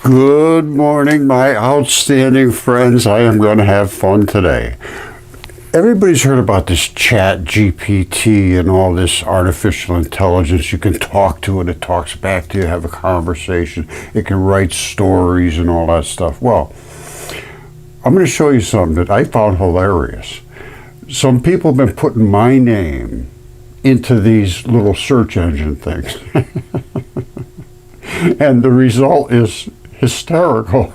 Good morning, my outstanding friends. I am going to have fun today. Everybody's heard about this ChatGPT and all this artificial intelligence. You can talk to it, it talks back to you, have a conversation. It can write stories and all that stuff. Well, I'm going to show you something that I found hilarious. Some people have been putting my name into these little search engine things. And the result is hysterical.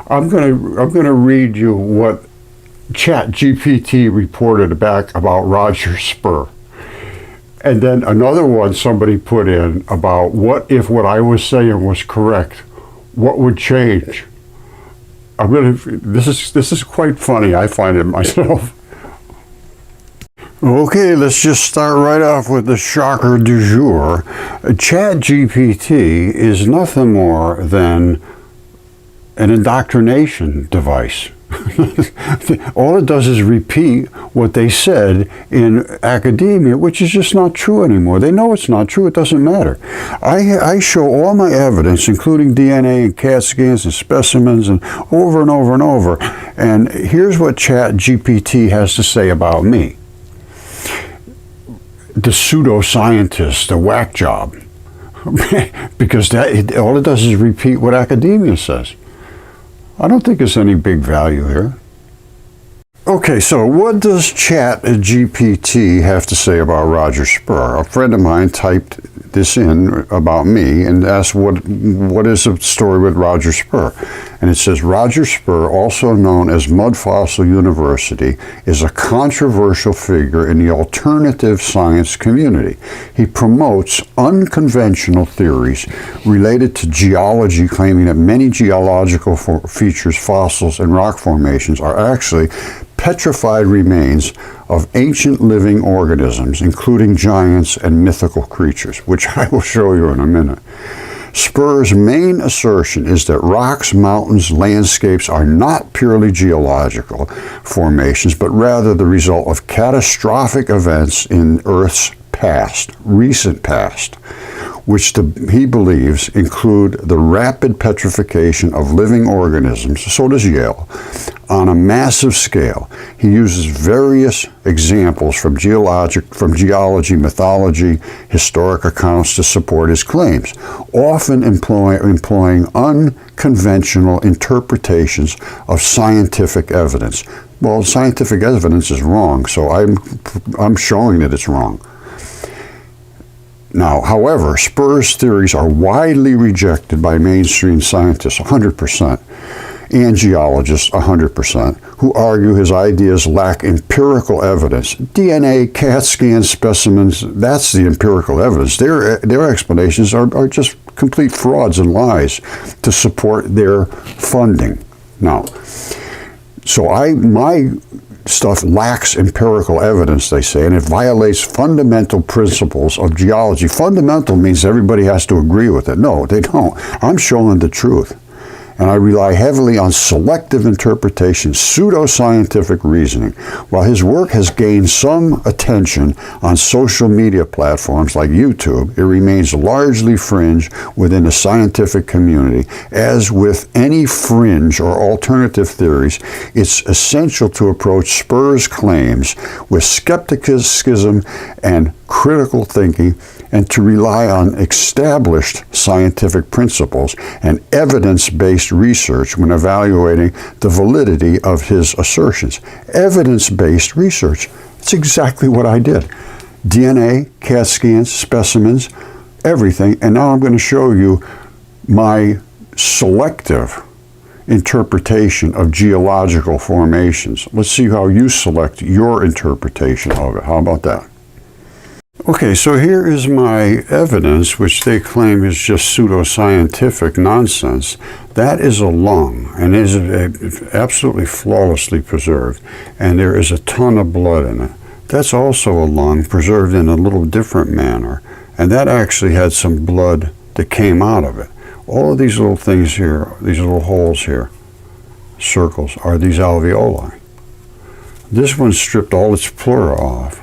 I'm gonna read you what ChatGPT reported back about Roger Spur, and then another one somebody put in about what if what I was saying was correct, what would change. This is quite funny. I find it myself. Okay, let's just start right off with the shocker du jour. ChatGPT is nothing more than an indoctrination device. All it does is repeat what they said in academia, which is just not true anymore. They know it's not true. It doesn't matter. I show all my evidence, including DNA and CAT scans and specimens, and over and over and over. And here's what ChatGPT has to say about me. The pseudoscientist, the whack job, because all it does is repeat what academia says. I don't think there's any big value here. Okay, so what does ChatGPT have to say about Roger Spur? A friend of mine typed this in about me and asked what is the story with Roger Spur? And it says, Roger Spur, also known as Mudfossil University, is a controversial figure in the alternative science community. He promotes unconventional theories related to geology, claiming that many geological features, fossils, and rock formations are actually petrified remains of ancient living organisms, including giants and mythical creatures, which I will show you in a minute. Spur's main assertion is that rocks, mountains, landscapes are not purely geological formations, but rather the result of catastrophic events in Earth's past, recent past, which he believes include the rapid petrification of living organisms, so does Yale, on a massive scale. He uses various examples from geology, mythology, historic accounts to support his claims, often employing unconventional interpretations of scientific evidence. Well, scientific evidence is wrong, so I'm showing that it's wrong. Now, however, Spur's theories are widely rejected by mainstream scientists, 100%, and geologists, 100%, who argue his ideas lack empirical evidence. DNA, CAT scan specimens, that's the empirical evidence. Their explanations are just complete frauds and lies to support their funding. Now, so my stuff lacks empirical evidence, they say, and it violates fundamental principles of geology. Fundamental means everybody has to agree with it. No, they don't. I'm showing the truth. And I rely heavily on selective interpretation, pseudoscientific reasoning. While his work has gained some attention on social media platforms like YouTube, it remains largely fringe within the scientific community. As with any fringe or alternative theories, it's essential to approach Spur's claims with skepticism and critical thinking, and to rely on established scientific principles and evidence-based research when evaluating the validity of his assertions. Evidence-based research. It's exactly what I did. DNA, CAT scans, specimens, everything. And now I'm going to show you my selective interpretation of geological formations. Let's see how you select your interpretation of it. How about that? Okay, so here is my evidence, which they claim is just pseudoscientific nonsense. That is a lung, and is absolutely flawlessly preserved, and there is a ton of blood in it. That's also a lung, preserved in a little different manner, and that actually had some blood that came out of it. All of these little things here, these little holes here, circles, are these alveoli. This one stripped all its pleura off,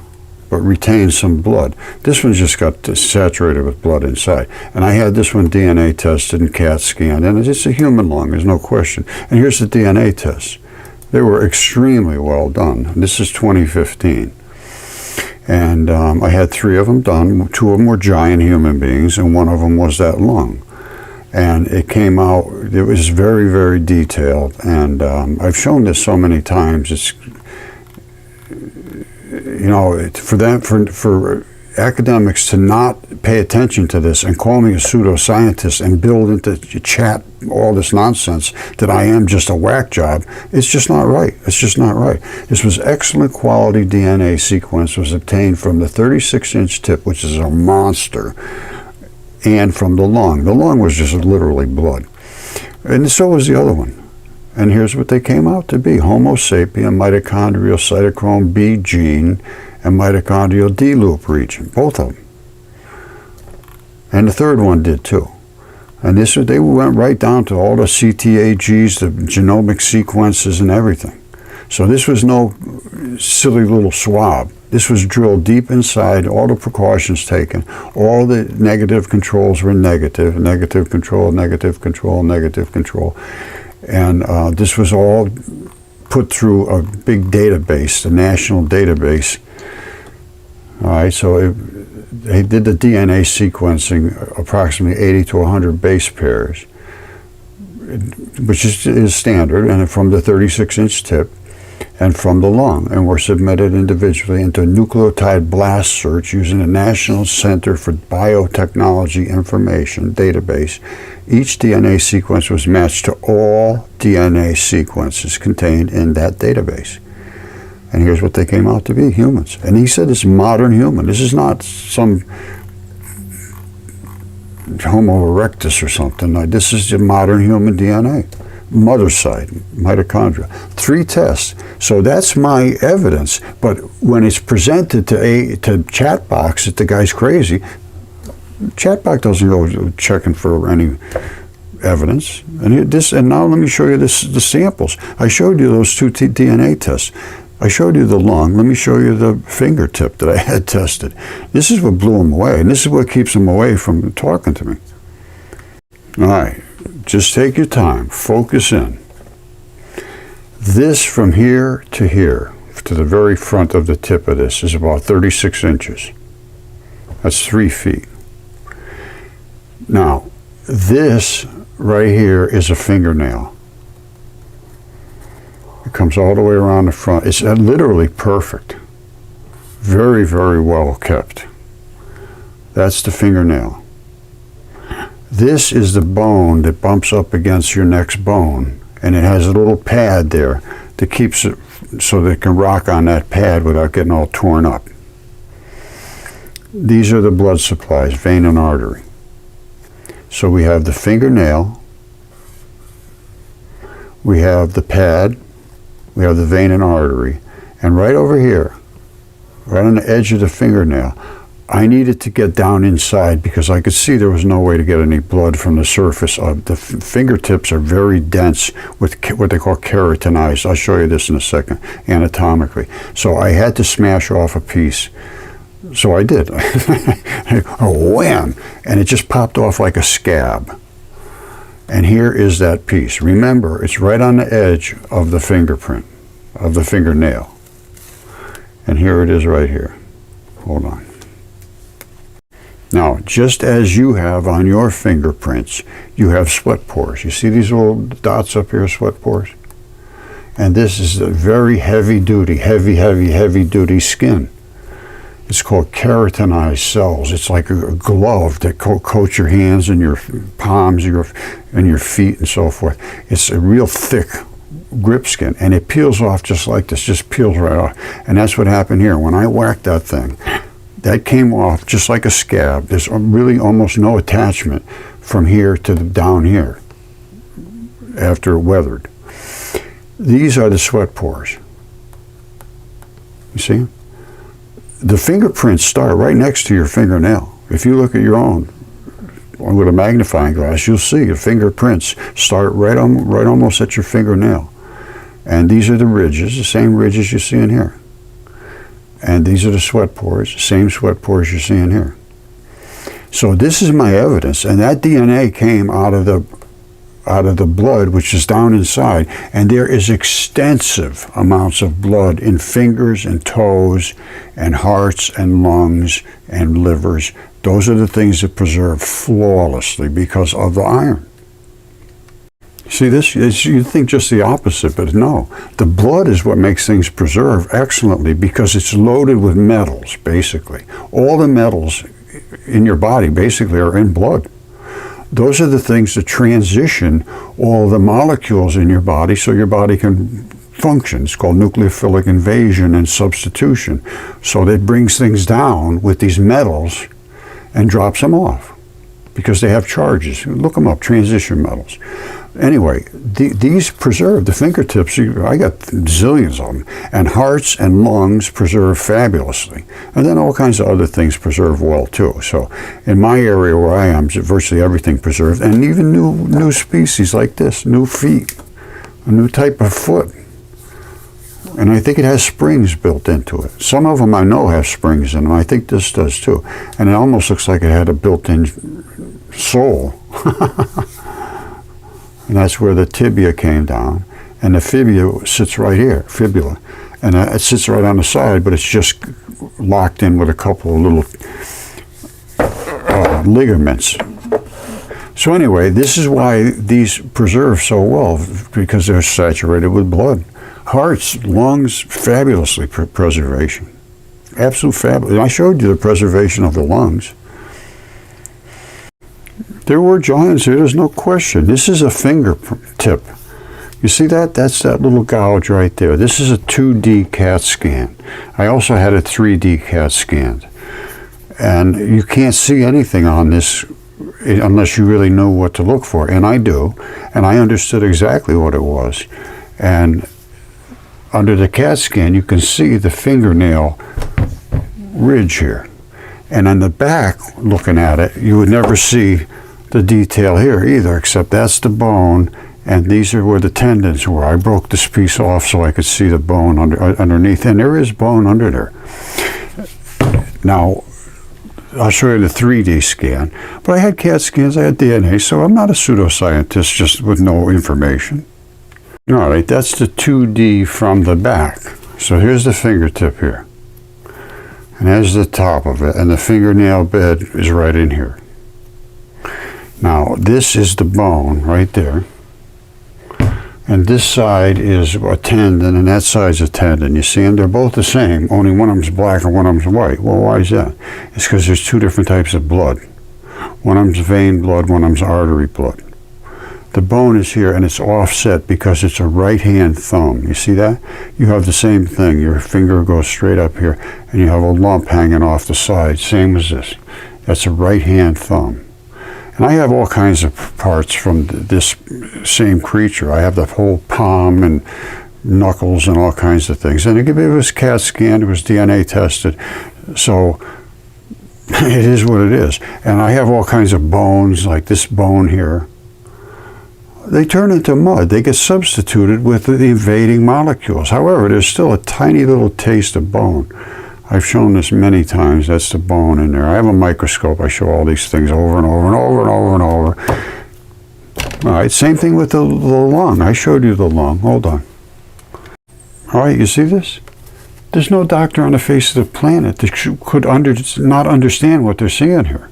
but retains some blood. This one just got saturated with blood inside. And I had this one DNA tested and CAT scanned, and it's a human lung, there's no question. And here's the DNA tests. They were extremely well done. This is 2015. And I had 3 of them done. 2 of them were giant human beings, and 1 of them was that lung. And it came out, it was very, very detailed. And I've shown this so many times. It's, you know, for academics to not pay attention to this and call me a pseudoscientist and build into chat all this nonsense that I am just a whack job, it's just not right. It's just not right. This was excellent quality DNA sequence, was obtained from the 36-inch tip, which is a monster, and from the lung. The lung was just literally blood. And so was the other one. And here's what they came out to be. Homo sapien, mitochondrial cytochrome B gene, and mitochondrial D loop region, both of them. And the third one did too. And this, they went right down to all the CTAGs, the genomic sequences and everything. So this was no silly little swab. This was drilled deep inside, all the precautions taken, all the negative controls were negative, negative control, negative control, negative control. And this was all put through a big database, the national database. All right, so they did the DNA sequencing, approximately 80 to 100 base pairs, which is standard, and from the 36-inch tip and from the lung, and were submitted individually into a nucleotide blast search using the National Center for Biotechnology Information database. Each DNA sequence was matched to all DNA sequences contained in that database. And here's what they came out to be, humans. And he said it's modern human. This is not some Homo erectus or something. This is the modern human DNA. Mother side, mitochondria. 3 tests. So that's my evidence. But when it's presented to Chatbox that the guy's crazy, Chatbox doesn't go checking for any evidence. And now let me show you the samples. I showed you those 2 DNA tests. I showed you the lung. Let me show you the fingertip that I had tested. This is what blew him away, and this is what keeps him away from talking to me. All right, just take your time. Focus in. This from here, to the very front of the tip of this, is about 36 inches. That's 3 feet. Now, this right here is a fingernail. It comes all the way around the front. It's literally perfect. Very, very well kept. That's the fingernail. This is the bone that bumps up against your next bone, and it has a little pad there that keeps it so that it can rock on that pad without getting all torn up. These are the blood supplies, vein and artery. So we have the fingernail, we have the pad, we have the vein and artery, and right over here, right on the edge of the fingernail, I needed to get down inside because I could see there was no way to get any blood from the surface of the fingertips. Are very dense with what they call keratinized. I'll show you this in a second, anatomically. So I had to smash off a piece. So I did. Oh, wham! And it just popped off like a scab. And here is that piece. Remember, it's right on the edge of the fingerprint, of the fingernail. And here it is right here. Hold on. Now, just as you have on your fingerprints, you have sweat pores. You see these little dots up here, sweat pores? And this is a very heavy-duty, heavy-duty skin. It's called keratinized cells. It's like a glove that coats your hands and your palms and your feet and so forth. It's a real thick grip skin, and it peels off just like this, just peels right off. And that's what happened here. When I whacked that thing, that came off just like a scab. There's really almost no attachment from here to down here after it weathered. These are the sweat pores. You see? The fingerprints start right next to your fingernail. If you look at your own with a magnifying glass, you'll see the fingerprints start right almost at your fingernail. And these are the ridges, the same ridges you see in here. And these are the sweat pores, same sweat pores you're seeing here. So this is my evidence, and that DNA came out of the blood, which is down inside, and there is extensive amounts of blood in fingers and toes and hearts and lungs and livers. Those are the things that preserve flawlessly because of the iron. See this? You'd think just the opposite, but no. The blood is what makes things preserve excellently because it's loaded with metals, basically. All the metals in your body basically are in blood. Those are the things that transition all the molecules in your body so your body can function. It's called nucleophilic invasion and substitution. So that brings things down with these metals and drops them off because they have charges. Look them up, transition metals. Anyway, these preserve, the fingertips, I got zillions of them, and hearts and lungs preserve fabulously. And then all kinds of other things preserve well too. So in my area where I am, virtually everything preserved, and even new species like this, new feet, a new type of foot. And I think it has springs built into it. Some of them I know have springs in them. I think this does too. And it almost looks like it had a built-in sole. And that's where the tibia came down. And the fibula sits right here, fibula. And it sits right on the side, but it's just locked in with a couple of little ligaments. So anyway, this is why these preserve so well, because they're saturated with blood. Hearts, lungs, fabulously preservation. Absolute fabulous. And I showed you the preservation of the lungs. There were giants here, there's no question. This is a fingertip. You see that? That's that little gouge right there. This is a 2D CAT scan. I also had a 3D CAT scan. And you can't see anything on this unless you really know what to look for. And I do. And I understood exactly what it was. And under the CAT scan, you can see the fingernail ridge here. And on the back, looking at it, you would never see the detail here either, except that's the bone, and these are where the tendons were. I broke this piece off so I could see the bone underneath, and there is bone under there. Now, I'll show you the 3D scan, but I had CAT scans, I had DNA, so I'm not a pseudoscientist just with no information. All right, that's the 2D from the back. So here's the fingertip here. And there's the top of it, and the fingernail bed is right in here. Now, this is the bone right there. And this side is a tendon, and that side's a tendon. You see them? They're both the same, only one of them's black and one of them's white. Well, why is that? It's because there's two different types of blood. One of them's vein blood, one of them's artery blood. The bone is here, and it's offset because it's a right-hand thumb. You see that? You have the same thing. Your finger goes straight up here, and you have a lump hanging off the side, same as this. That's a right-hand thumb. And I have all kinds of parts from this same creature. I have the whole palm and knuckles and all kinds of things. And it was CAT scanned, it was DNA tested. So it is what it is. And I have all kinds of bones, like this bone here. They turn into mud. They get substituted with the invading molecules. However, there's still a tiny little taste of bone. I've shown this many times. That's the bone in there. I have a microscope. I show all these things over and over and over and over and over. All right, same thing with the lung. I showed you the lung. Hold on. All right, you see this? There's no doctor on the face of the planet that could not understand what they're seeing here.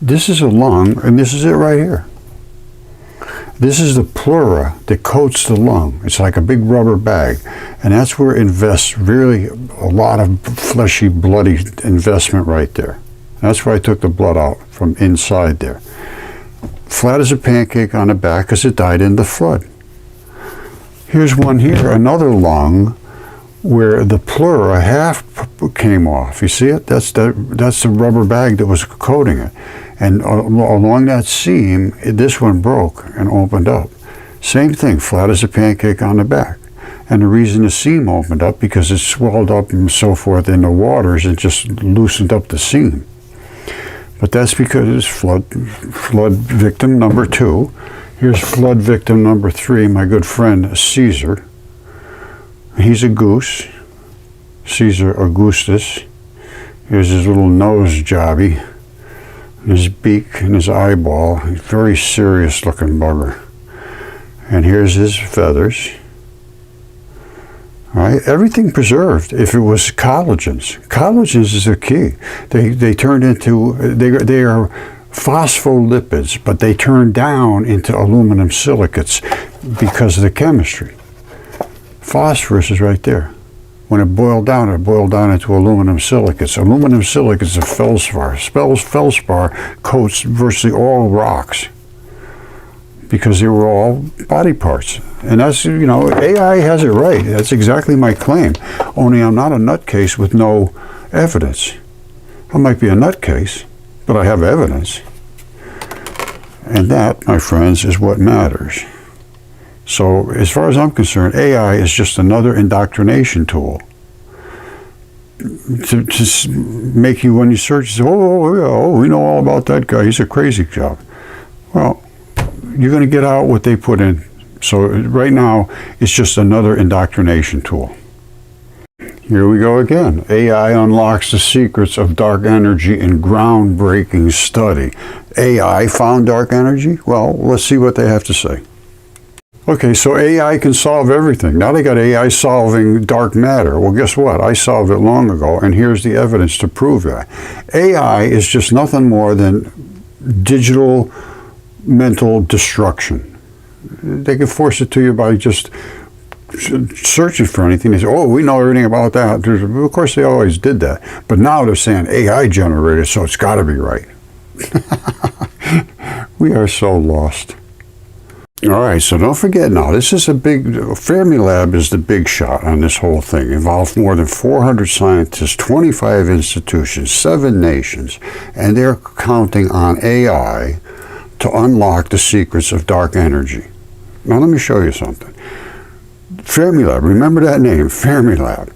This is a lung, and this is it right here. This is the pleura that coats the lung. It's like a big rubber bag. And that's where it invests really a lot of fleshy, bloody investment right there. That's where I took the blood out from inside there. Flat as a pancake on the back because it died in the flood. Here's one here, another lung, where the pleura half came off. You see it? That's the rubber bag that was coating it. And along that seam, this one broke and opened up. Same thing, flat as a pancake on the back. And the reason the seam opened up, because it swelled up and so forth in the waters, it just loosened up the seam. But that's because it's flood victim number 2. Here's flood victim number 3, my good friend Caesar. He's a goose. Caesar Augustus. Here's his little nose jobby, his beak and his eyeball. He's a very serious looking bugger. And here's his feathers. All right, everything preserved. If it was collagens is the key. They turned into, they are phospholipids, but they turn down into aluminum silicates because of the chemistry. Phosphorus is right there. When it boiled down into aluminum silicates. Aluminum silicates are feldspar. Feldspar coats virtually all rocks because they were all body parts. And that's, you know, AI has it right. That's exactly my claim. Only I'm not a nutcase with no evidence. I might be a nutcase, but I have evidence. And that, my friends, is what matters. So as far as I'm concerned, AI is just another indoctrination tool to make you, when you search, say, oh, we know all about that guy. He's a crazy job. Well, you're going to get out what they put in. So right now, it's just another indoctrination tool. Here we go again. AI unlocks the secrets of dark energy in groundbreaking study. AI found dark energy? Well, let's see what they have to say. Okay, so AI can solve everything. Now they got AI solving dark matter. Well, guess what? I solved it long ago, and here's the evidence to prove that. AI is just nothing more than digital mental destruction. They can force it to you by just searching for anything. They say, oh, we know everything about that. Of course, they always did that. But now they're saying AI generated, so it's got to be right. We are so lost. All right, so don't forget now, this is a big, Fermilab is the big shot on this whole thing. Involved more than 400 scientists, 25 institutions, 7 nations, and they're counting on AI to unlock the secrets of dark energy. Now let me show you something. Fermilab, remember that name, Fermilab.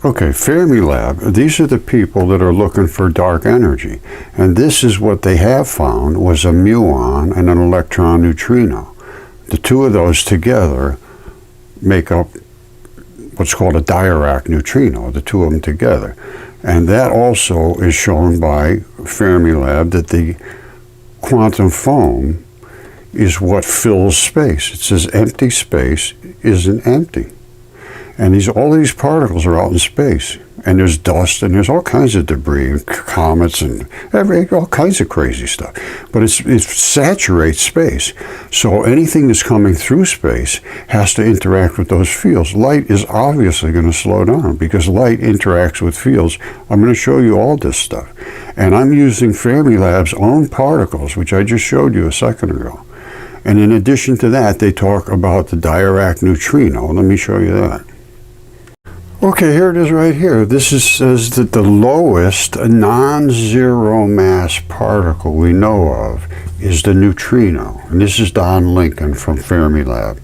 Okay, Fermilab, these are the people that are looking for dark energy. And this is what they have found was a muon and an electron neutrino. The two of those together make up what's called a Dirac neutrino, the two of them together. And that also is shown by Fermilab that the quantum foam is what fills space. It says empty space isn't empty. And all these particles are out in space. And there's dust and there's all kinds of debris and comets and all kinds of crazy stuff. But it saturates space. So anything that's coming through space has to interact with those fields. Light is obviously going to slow down because light interacts with fields. I'm going to show you all this stuff. And I'm using Fermilab's own particles, which I just showed you a second ago. And in addition to that, they talk about the Dirac neutrino. Let me show you that. Okay, here it is right here. This says that the lowest non-zero mass particle we know of is the neutrino. And this is Don Lincoln from Fermilab.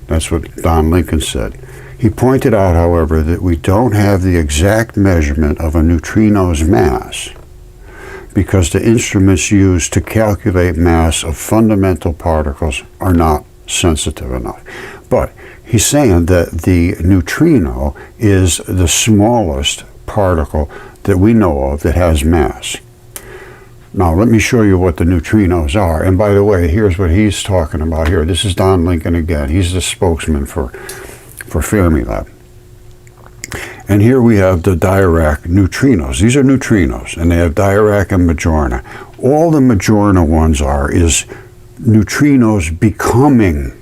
That's what Don Lincoln said. He pointed out, however, that we don't have the exact measurement of a neutrino's mass because the instruments used to calculate mass of fundamental particles are not sensitive enough. But he's saying that the neutrino is the smallest particle that we know of that has mass. Now, let me show you what the neutrinos are. And by the way, here's what he's talking about here. This is Don Lincoln again. He's the spokesman for Fermilab. And here we have the Dirac neutrinos. These are neutrinos, and they have Dirac and Majorna. All the Majorna ones is neutrinos becoming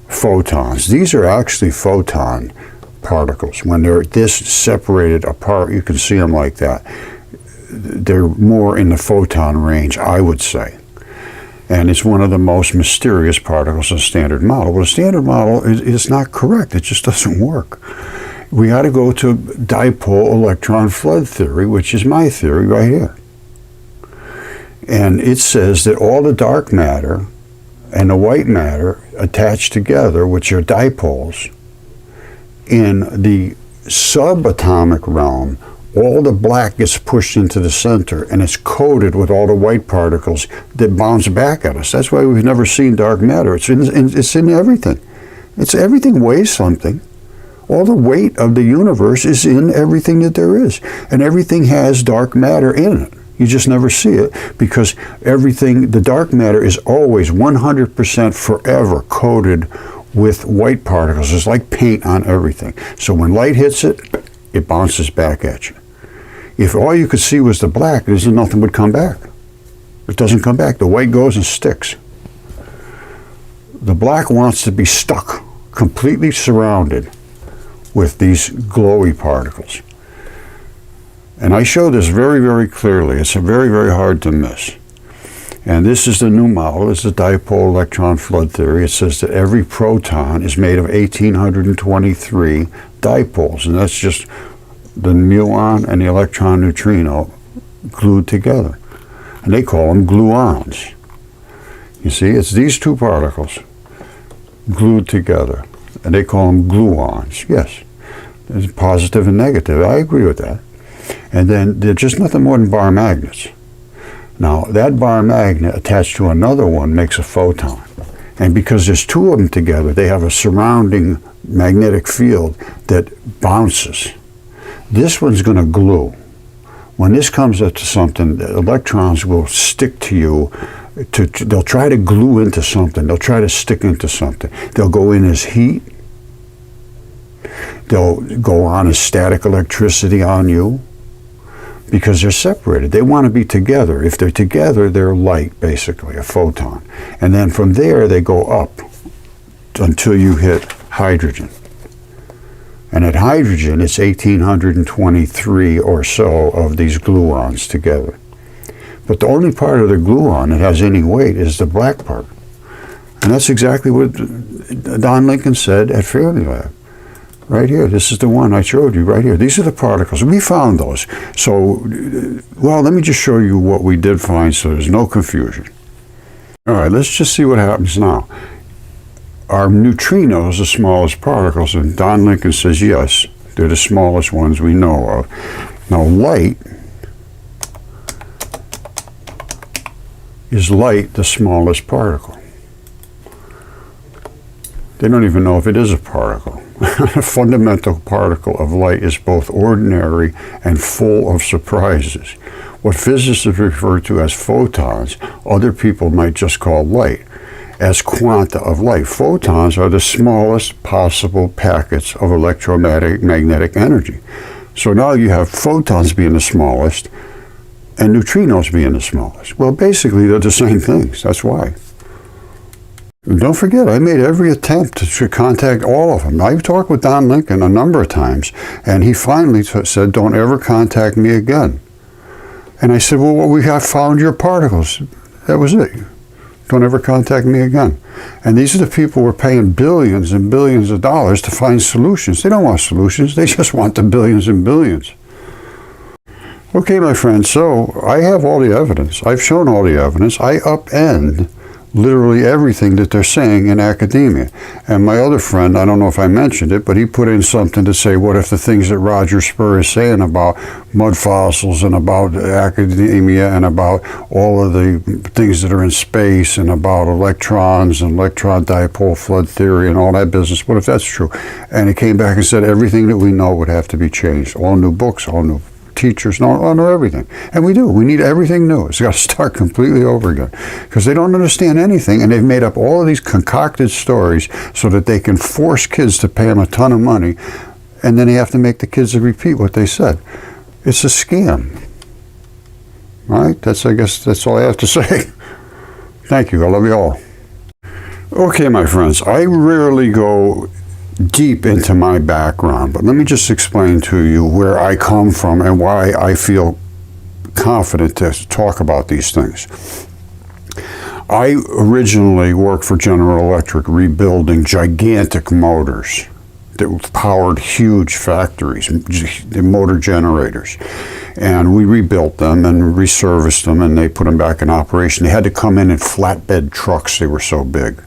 photons. These are actually photon particles. When they're this separated apart, you can see them like that. They're more in the photon range, I would say. And it's one of the most mysterious particles in the Standard Model. Well, the Standard Model is not correct. It just doesn't work. We got to go to dipole electron flood theory, which is my theory right here. And it says that all the dark matter and the white matter attached together, which are dipoles, in the subatomic realm, all the black gets pushed into the center and it's coated with all the white particles that bounce back at us. That's why we've never seen dark matter. It's in everything. Everything weighs something. All the weight of the universe is in everything that there is. And everything has dark matter in it. You just never see it because everything, the dark matter is always 100% forever coated with white particles. It's like paint on everything. So when light hits it, it bounces back at you. If all you could see was the black, there's nothing would come back. It doesn't come back. The white goes and sticks. The black wants to be stuck, completely surrounded with these glowy particles. And I show this very, very clearly. It's very, very hard to miss. And this is the new model. It's the dipole electron flood theory. It says that every proton is made of 1,823 dipoles. And that's just the muon and the electron neutrino glued together. And they call them gluons. You see, it's these two particles glued together. And they call them gluons. Yes, there's positive and negative. I agree with that. And then they're just nothing more than bar magnets. Now, that bar magnet attached to another one makes a photon. And because there's two of them together, they have a surrounding magnetic field that bounces. This one's going to glue. When this comes up to something, the electrons will stick to you. They'll try to glue into something. They'll try to stick into something. They'll go in as heat. They'll go on as static electricity on you because they're separated. They want to be together. If they're together, they're light, basically, a photon. And then from there, they go up until you hit hydrogen. And at hydrogen, it's 1,823 or so of these gluons together. But the only part of the gluon that has any weight is the black part. And that's exactly what Don Lincoln said at Fermilab. Right here, this is the one I showed you right here. These are the particles. We found those. So, well, let me just show you what we did find so there's no confusion. All right, let's just see what happens now. Are neutrinos the smallest particles? And Don Lincoln says yes, they're the smallest ones we know of. Now, light is the smallest particle. They don't even know if it is a particle. A fundamental particle of light is both ordinary and full of surprises. What physicists refer to as photons, other people might just call light, as quanta of light. Photons are the smallest possible packets of electromagnetic energy. So now you have photons being the smallest and neutrinos being the smallest. Well, basically, they're the same things. That's why. Don't forget, I made every attempt to contact all of them. I've talked with Don Lincoln a number of times, and he finally said, don't ever contact me again. And I said, well, we have found your particles. That was it. Don't ever contact me again. And these are the people who are paying billions and billions of dollars to find solutions. They don't want solutions. They just want the billions and billions. Okay, my friends, so I have all the evidence. I've shown all the evidence. I upend literally everything that they're saying in academia. And my other friend, I don't know if I mentioned it, but he put in something to say, what if the things that Roger Spur is saying about mud fossils and about academia and about all of the things that are in space and about electrons and electron dipole flood theory and all that business, what if that's true? And he came back and said everything that we know would have to be changed. All new books, all new teachers, know everything. And we do. We need everything new. It's got to start completely over again because they don't understand anything, and they've made up all of these concocted stories so that they can force kids to pay them a ton of money, and then they have to make the kids repeat what they said. It's a scam. Right? I guess that's all I have to say. Thank you. I love you all. Okay, my friends, I rarely go deep into my background, but let me just explain to you where I come from and why I feel confident to talk about these things. I originally worked for General Electric rebuilding gigantic motors that powered huge factories, the motor generators. And we rebuilt them and reserviced them, and they put them back in operation. They had to come in flatbed trucks, they were so big.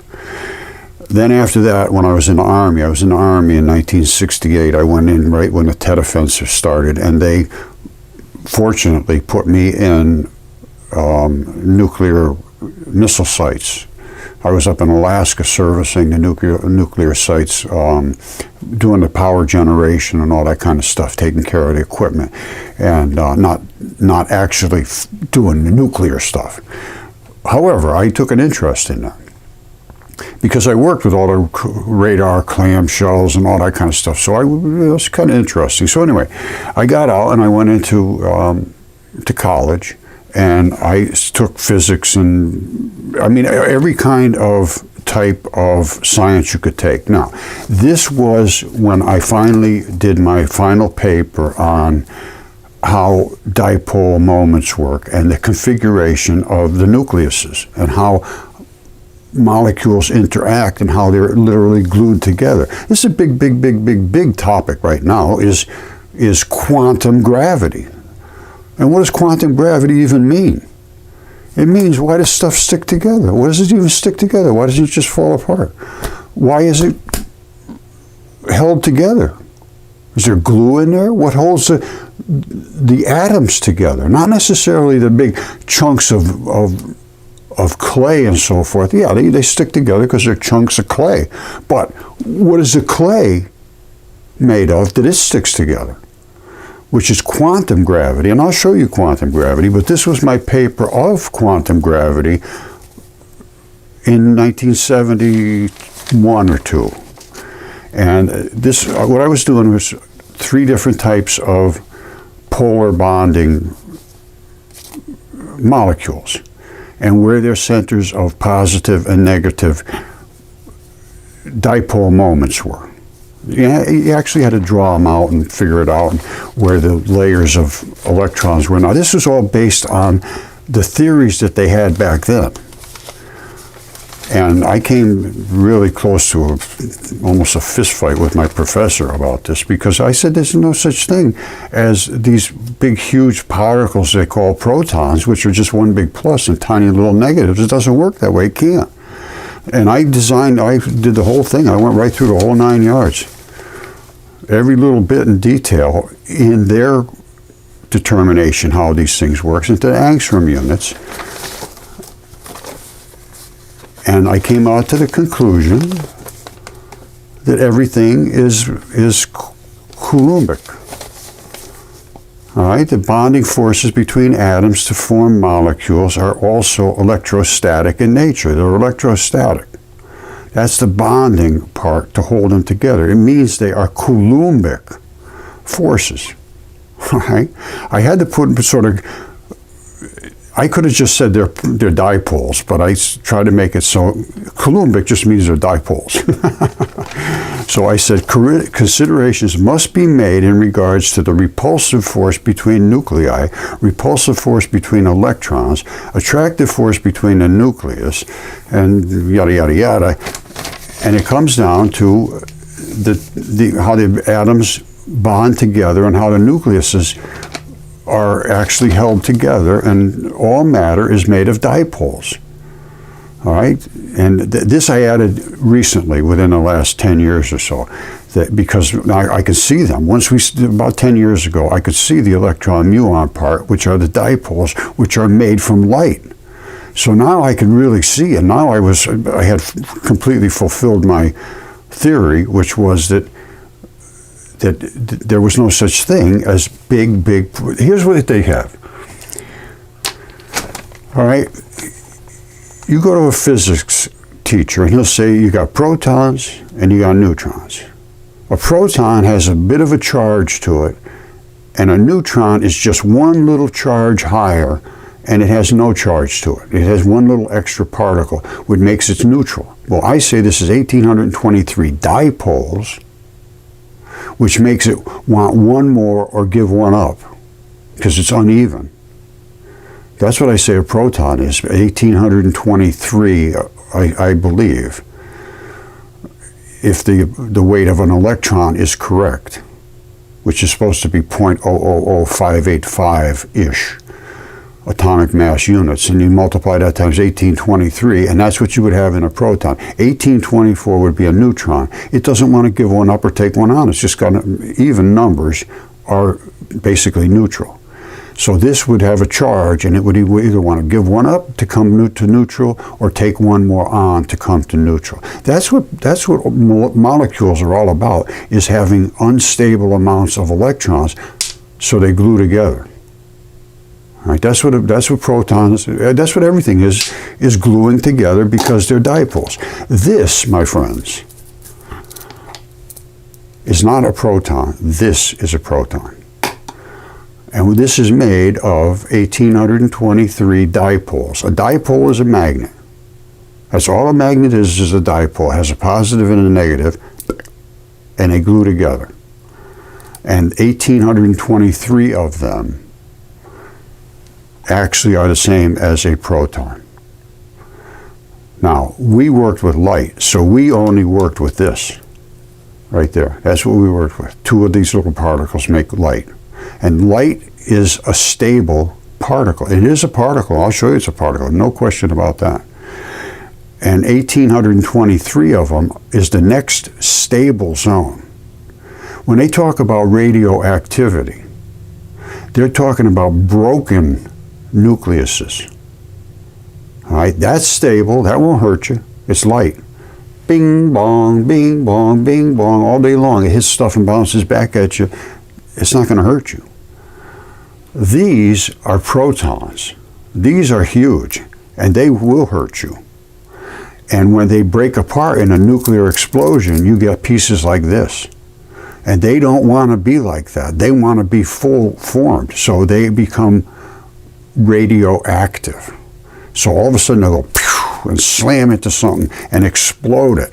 Then after that, when I was in the Army in 1968. I went in right when the Tet Offensive started, and they fortunately put me in nuclear missile sites I was up in Alaska servicing the nuclear sites, doing the power generation and all that kind of stuff, taking care of the equipment, and not actually doing the nuclear stuff. However, I took an interest in that because I worked with all the radar clamshells and all that kind of stuff. So it was kind of interesting. So anyway, I got out and I went into to college, and I took physics and every kind of type of science you could take. Now, this was when I finally did my final paper on how dipole moments work and the configuration of the nucleuses and how molecules interact and how they're literally glued together. This is a big topic right now, is quantum gravity. And what does quantum gravity even mean? It means, why does stuff stick together? Why does it even stick together? Why doesn't it just fall apart? Why is it held together? Is there glue in there? What holds the atoms together? Not necessarily the big chunks of clay and so forth. Yeah, they stick together because they're chunks of clay. But what is the clay made of that it sticks together? Which is quantum gravity. And I'll show you quantum gravity, but this was my paper of quantum gravity in 1971 or 2. And what I was doing was 3 different types of polar bonding molecules, and where their centers of positive and negative dipole moments were. You actually had to draw them out and figure it out, where the layers of electrons were. Now, this was all based on the theories that they had back then. And I came really close to almost a fist fight with my professor about this, because I said there's no such thing as these big, huge particles they call protons, which are just one big plus and tiny little negatives. It doesn't work that way. It can't. And I did the whole thing. I went right through the whole 9 yards. Every little bit in detail in their determination how these things work into angstrom units. And I came out to the conclusion that everything is Coulombic. All right, the bonding forces between atoms to form molecules are also electrostatic in nature. They're electrostatic. That's the bonding part to hold them together. It means they are Coulombic forces. All right? I had to put I could have just said they're dipoles, but I tried to make it so Coulombic just means they're dipoles. So I said considerations must be made in regards to the repulsive force between nuclei, repulsive force between electrons, attractive force between the nucleus, and yada yada yada. And it comes down to how the atoms bond together and how the nucleuses are actually held together, and all matter is made of dipoles. All right, and this I added recently, within the last 10 years or so, because I could see them. About 10 years ago, I could see the electron-muon part, which are the dipoles, which are made from light. So now I could really see, and now I had completely fulfilled my theory, which was that there was no such thing as big. Here's what they have. All right, you go to a physics teacher and he'll say you got protons and you got neutrons. A proton has a bit of a charge to it, and a neutron is just one little charge higher, and it has no charge to it. It has one little extra particle, which makes it neutral. Well, I say this is 1,823 dipoles, which makes it want one more or give one up, because it's uneven. That's what I say a proton is, 1,823, I believe, if the weight of an electron is correct, which is supposed to be 0.000585-ish atomic mass units, and you multiply that times 1823, and that's what you would have in a proton. 1824 would be a neutron. It doesn't want to give one up or take one on. It's just got even numbers are basically neutral. So this would have a charge, and it would either want to give one up to come to neutral, or take one more on to come to neutral. That's what molecules are all about, is having unstable amounts of electrons, so they glue together. All right, that's what protons, that's what everything is gluing together, because they're dipoles. This, my friends, is not a proton. This is a proton. And this is made of 1,823 dipoles. A dipole is a magnet. That's all a magnet is a dipole. It has a positive and a negative, and they glue together. And 1,823 of them actually are the same as a proton. Now, we worked with light, so we only worked with this right there. That's what we worked with. Two of these little particles make light. And light is a stable particle. It is a particle. I'll show you it's a particle. No question about that. And 1,823 of them is the next stable zone. When they talk about radioactivity, they're talking about broken nucleuses. All right, that's stable. That won't hurt you. It's light. Bing, bong, bing, bong, bing, bong, all day long. It hits stuff and bounces back at you. It's not going to hurt you. These are protons. These are huge, and they will hurt you. And when they break apart in a nuclear explosion, you get pieces like this. And they don't want to be like that. They want to be full formed, so they become radioactive. So all of a sudden they'll go pew, and slam into something and explode it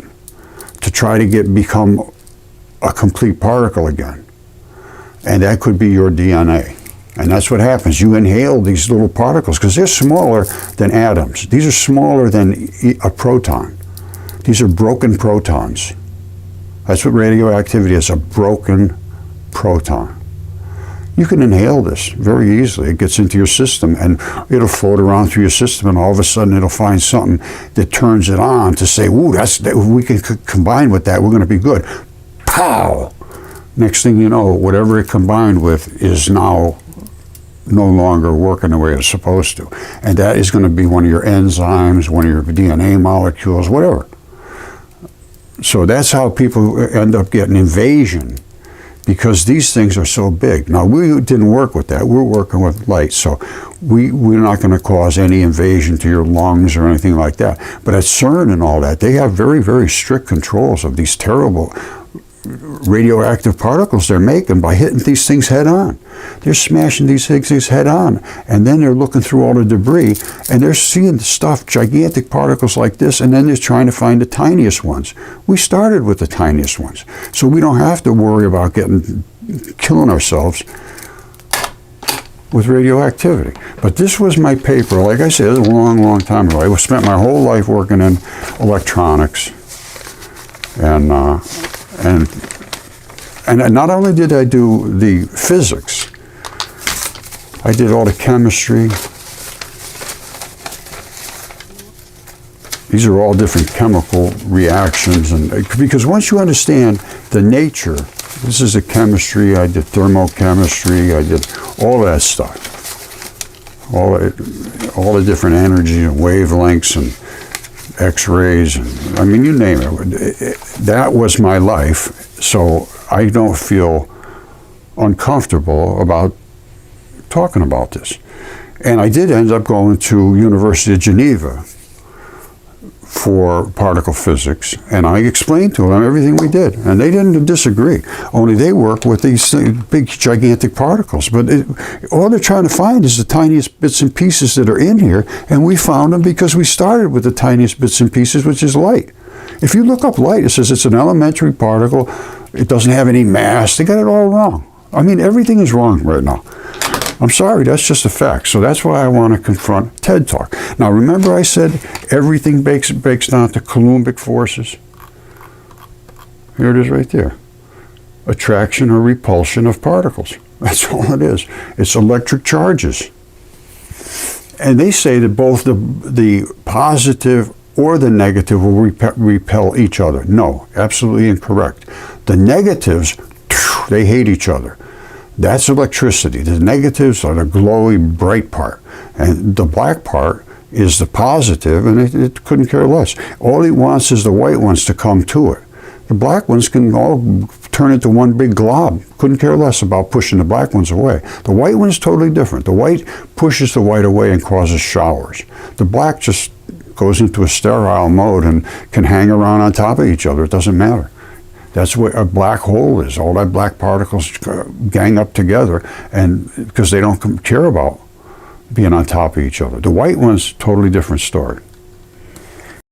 to try to become a complete particle again. And that could be your DNA. And that's what happens. You inhale these little particles because they're smaller than atoms. These are smaller than a proton. These are broken protons. That's what radioactivity is, a broken proton. You can inhale this very easily. It gets into your system, and it'll float around through your system, and all of a sudden it'll find something that turns it on to say, ooh, we can combine with that, we're going to be good. Pow! Next thing you know, whatever it combined with is now no longer working the way it's supposed to. And that is going to be one of your enzymes, one of your DNA molecules, whatever. So that's how people end up getting invasion, because these things are so big. Now, we didn't work with that. We're working with light, so we're not going to cause any invasion to your lungs or anything like that. But at CERN and all that, they have very, very strict controls of these terrible radioactive particles they're making by hitting these things head on. They're smashing these things head on, and then they're looking through all the debris, and they're seeing stuff, gigantic particles like this, and then they're trying to find the tiniest ones. We started with the tiniest ones, so we don't have to worry about killing ourselves with radioactivity. But this was my paper. Like I said, it was a long, long time ago. I spent my whole life working in electronics, and not only did I do the physics, I did all the chemistry. These are all different chemical reactions, and because once you understand the nature, this is the chemistry. I did thermochemistry. I did all that stuff, all the different energy and wavelengths and X-rays, and I mean, you name it. That was my life, so I don't feel uncomfortable about talking about this. And I did end up going to University of Geneva for particle physics, and I explained to them everything we did, and they didn't disagree. Only they work with these big, gigantic particles, but all they're trying to find is the tiniest bits and pieces that are in here, and we found them because we started with the tiniest bits and pieces, which is light. If you look up light, it says it's an elementary particle. It doesn't have any mass. They got it all wrong. I mean, everything is wrong right now. I'm sorry, that's just a fact. So that's why I want to confront TED Talk. Now, remember I said everything breaks down to Coulombic forces? Here it is right there. Attraction or repulsion of particles. That's all it is. It's electric charges. And they say that both the positive or the negative will repel each other. No, absolutely incorrect. The negatives, they hate each other. That's electricity. The negatives are the glowy, bright part. And the black part is the positive, and it couldn't care less. All it wants is the white ones to come to it. The black ones can all turn into one big glob. Couldn't care less about pushing the black ones away. The white one is totally different. The white pushes the white away and causes showers. The black just goes into a sterile mode and can hang around on top of each other. It doesn't matter. That's what a black hole is. All that black particles gang up together, and because they don't care about being on top of each other. The white one's totally different story.